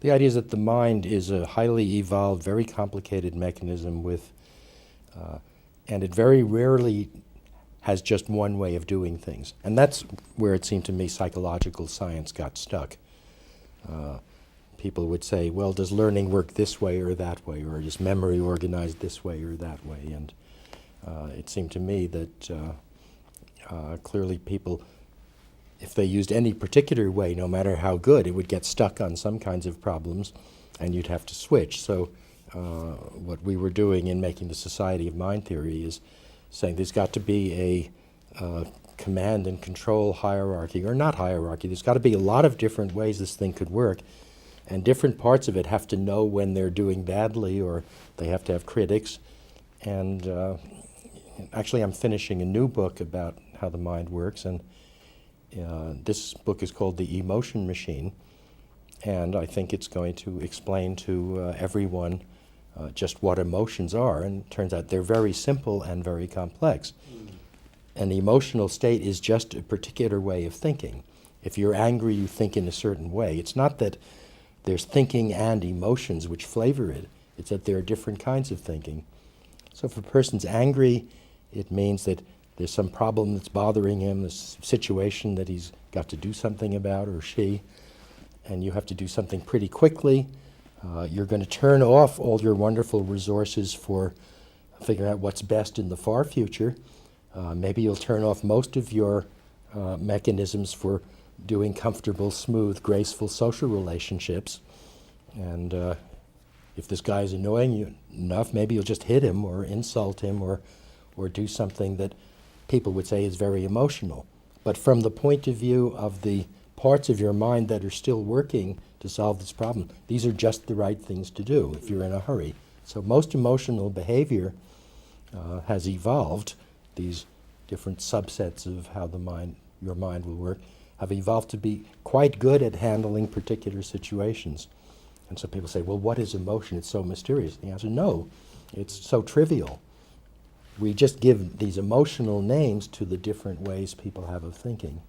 The idea is that the mind is a highly evolved, very complicated mechanism with, and it very rarely has just one way of doing things. And that's where it seemed to me psychological science got stuck. People would say, well, does learning work this way or that way, or is memory organized this way or that way? And it seemed to me that clearly people, if they used any particular way, no matter how good, it would get stuck on some kinds of problems, and you'd have to switch. So what we were doing in making the Society of Mind Theory is saying there's got to be a command and control hierarchy, or not hierarchy. There's got to be a lot of different ways this thing could work, and different parts of it have to know when they're doing badly, or they have to have critics. And actually, I'm finishing a new book about how the mind works, and this book is called The Emotion Machine, and I think it's going to explain to everyone just what emotions are, and it turns out they're very simple and very complex. An emotional state is just a particular way of thinking. If you're angry, you think in a certain way. It's not that there's thinking and emotions which flavor it. It's that there are different kinds of thinking. So if a person's angry, it means that there's some problem that's bothering him, this situation that he's got to do something about, or she, and you have to do something pretty quickly. You're going to turn off all your wonderful resources for figuring out what's best in the far future. Maybe you'll turn off most of your mechanisms for doing comfortable, smooth, graceful social relationships. And if this guy is annoying you enough, maybe you'll just hit him or insult him or do something that people would say is very emotional. But from the point of view of the parts of your mind that are still working to solve this problem, these are just the right things to do if you're in a hurry. So most emotional behavior has evolved. These different subsets of how your mind will work, have evolved to be quite good at handling particular situations. And so people say, well, what is emotion? It's so mysterious. The answer, no, it's so trivial. We just give these emotional names to the different ways people have of thinking.